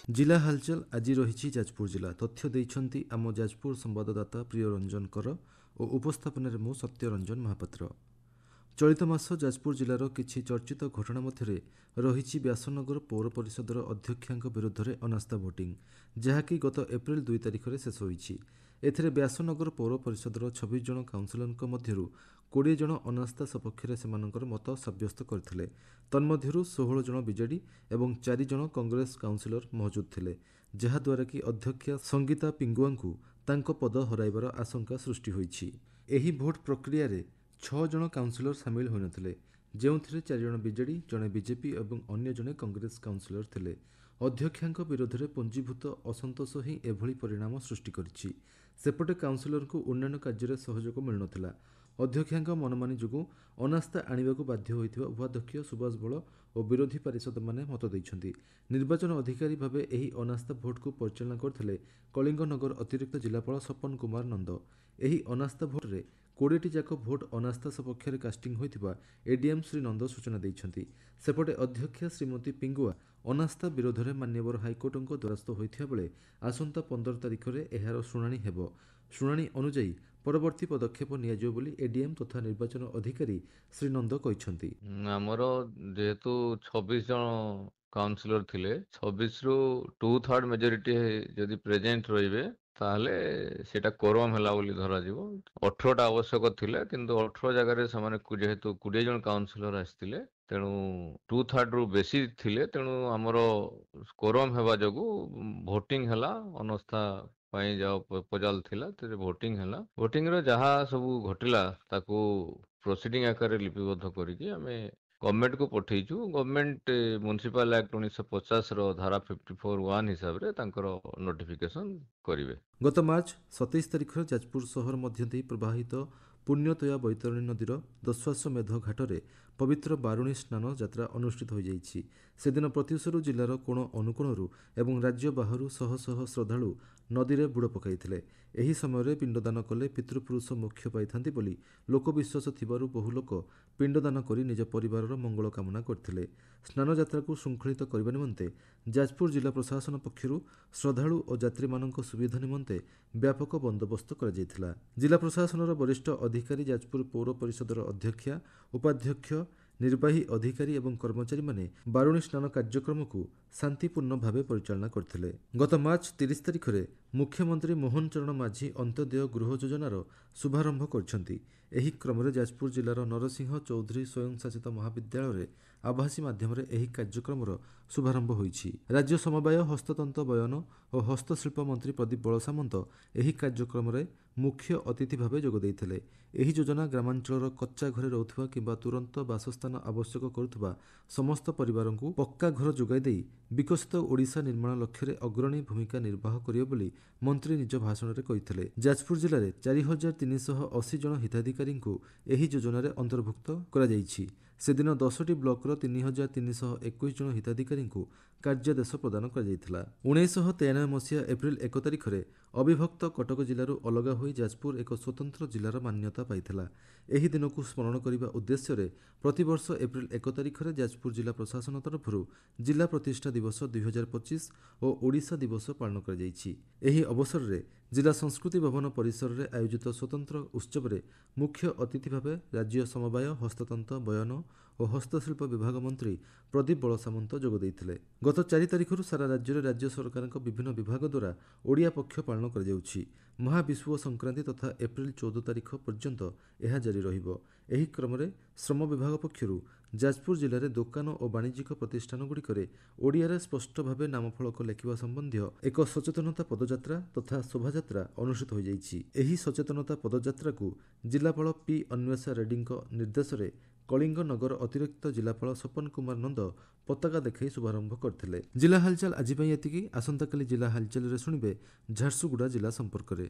जिला हालचाल आज रही जाजपुर जिला तथ्य देइछंती आम जाजपुर संवाददाता प्रिय रंजन कर और उपस्थापन मु सत्य रंजन महापात्र। चलित मास जाजपुर जिलार किछि चर्चित घटना मध्य रही व्यासनगर पौर परिषदर अध्यक्षांक विरुद्ध में अनास्था भोटिंग जहाँकि गत एप्रिल 2 तारिख में शेष होईछि। एथिरे व्यासनगर पौर परिषदर 26 जन काउंसिलरक मध्यरु 20 जन अनास्था सपक्ष से मत सब्यस्त करथिले। तन्मध्यरु 16 जन बीजेडी एवं 4 जन कांग्रेस काउंसिलर मौजूद थिले, जहाद्वारा कि अध्यक्षा संगीता पिंगुआंकु तांको पद हराइबार आशंका सृष्टि होईछि। एही भोट प्रक्रिया रे 6 जन काउंसिलर सामिल होइनथिले, जेउथिरे 4 जन बीजेडी, जने बीजेपी एवं अन्य जने कांग्रेस काउंसिलर थिले। अध्यक्षांक विरोध में पंजीभूत असंतोष ही एभली परिणाम सृष्टि करिछि। सेपटे काउंसिलर को उन्नयन कार्य सहयोग मिलुनथिला। अध्यक्षांक मनमानी जोगु अनास्था आनिबाकु बाध्य होइथिबा उपाध्यक्ष सुभाष बळ और विरोधी पार्षद माने मत दैछन्ति। निर्वाचन अधिकारी भावे एही अनास्था भोट को परिचालना करथिले कलिंगनगर अतिरिक्त जिलापाल सपन कुमार नंद। एही अनास्था भोट रे 20टी जाक भोट अनास्था सपक्ष में कास्टिंग होइथिबा एडीएम श्री नंद सूचना दैछन्ति। सेपटे अध्यक्ष श्रीमती पिंगुआ अनास्था विरोध में मान्यवर हाइकोर्ट द्वारस्थ होइथिबा बेले आसंता 15 तारिख में एहार शुणाणी हेबो। शुणाणी अनुଯାयी परवर्ती पदक्षेप नियाजियो बोली एडीएम तथा निर्वाचन अधिकारी श्री नंद कहिसंति। आमर जेहेतु 26 जन काउंसिलर थिले 26 रु 2/3 मेजोरिटी जदि प्रेजेंट रहिबे ताहले सेटा कोरम हला बोली धरा जीवो। 18टा आवश्यक थिले किंतु 18 जगह रे समाने जेहेतु 20 जन काउंसिलर आस्थिले तेणु 2/3 रु बेसी थिले तेणु आमर कोरम हेबा जगु भोटिंग हला अनस्था पाई जाओ प्रपोजल थिला ते भोटिंग हला। भोटिंग रे जहा सब घटिला ताकू प्रोसीडिंग आकार लिपिबद्ध करिकि आमे गवर्नमेंट को पठेइछु। गवर्नमेंट म्युनिसिपल एक्ट 1950 रो धारा 54(1) हिसाब रे तांकर नोटिफिकेशन करिवे। गत मार्च 27 तारिख जाजपुर सहर मध्य देई प्रवाहित पुण्यतया बैतरणी नदीर दस्वाश्वमेध घाटरे पवित्र बारुणी स्नान यात्रा अनुष्ठित हो जाइछि। सेदिन प्रत्युषरू जिलार कोण अनुकोणरू एवं राज्य बाहरु शह शह श्रद्धालु नदीरे बुड़ पकाइथिले। एही समय पिंडदान कले पितृपुरुष मोक्ष पाइथांती बोली लोकविश्वास थिबारु बहु लोक पिंडदान करी निज परिवारर मंगल कामना करथिले। स्नान यात्रा को श्रृंखलित करबा निमंते जाजपुर जिला प्रशासन पक्षरु श्रद्धालु और यात्री मानक सुविधा निमंते व्यापक बंदोबस्त करा जायथिला। जिला प्रशासनर वरिष्ठ अधिकारी जाजपुर पौर परिषदर अध्यक्षा, उपाध्यक्ष, निर्वाही अधिकारी एवं कर्मचारी माने बारुणी स्नान कार्यक्रम को शांतिपूर्ण भावे परिचालना करथिले। गत मार्च 30 तारिख में मुख्यमंत्री मोहन चरण माझी अंत्योदय गृह योजनार शुभारंभ करछंती। एही क्रम में जाजपुर जिलार नरसिंह चौधरी स्वयं शासित महाविद्यालय आभासी माध्यम एही कार्यक्रम शुभारंभ होईछि। राज्य समवाय हस्ततंत्र बयन और हस्तशिल्प मंत्री प्रदीप बलसामंत एही कार्यक्रम में मुख्य अतिथि भावे जोग देइथिले। एही योजना ग्रामांचलर कच्चा घरे रहुथिबा किंबा तुरंत बासस्थान आवश्यक करुथिबा समस्त परिवार को पक्का घर जोगाई देई विकसित ओडिशा निर्माण लक्ष्य रे अग्रणी भूमिका निर्वाह करियो बोली मंत्री निज भाषण में कहिथिले। जाजपुर जिले में 4380 जन हिताधिकारी को एही योजना रे अंतर्भुक्त करा जाइछि। सेदिन 10टी ब्लॉकर 3321 जन हिताधिकारी को कार्यादेश प्रदान कर 1993 मसीहा एप्रिल 1 तारिख में अविभक्त कटक जिलूर अलग हो जाजपुर एक स्वतंत्र जिलार मान्यता पाइथिला। एही दिन को स्मरण करने उद्देश्य रे प्रतिवर्ष एप्रिल 1 तारिख में जाजपुर जिला प्रशासन तरफ जिला प्रतिष्ठा दिवस 2025 और ओडिशा दिवस पालन कर जाइछि। एही अवसर रे जिला संस्कृति भवन परिसर रे आयोजित स्वतंत्र उत्सव रे मुख्य अतिथि भावे राज्य समवाय हस्ततंत्र बयन और हस्तशिल्प विभाग मंत्री प्रदीप बलसामंत जोग देइथिले। गत 4 तारिखରୁ सारा राज्य में राज्य सरकार विभिन्न विभाग द्वारा ओडिया पक्ष पालन कर जाउछि। महाविषुव संक्रांति तथा एप्रिल 14 तारिख पर्यंत यह जारी रहिबो। एही क्रम में श्रम विभाग पक्षरु जाजपुर जिले में दुकान और वाणिज्यिक प्रतिष्ठान गुड़िकरे ओडिया स्पष्ट भावे नामफलक लेखिबा संबंधी एक सचेतनता पदयात्रा तथा शोभायात्रा अनुष्ठित हो जाइछि। एही सचेतनता पदयात्रा को जिलापाल पी अन्वेषा रेड्डी निर्देश में कलिंगनगर अतिरिक्त जिलापाल सपन कुमार नंद पताका देखाई शुभारंभ करथिले। जिला हालचाल आज पई एतिकी। आसंता काली जिला हालचाल रे सुनिबे झारसुगुड़ा जिला संपर्क रे।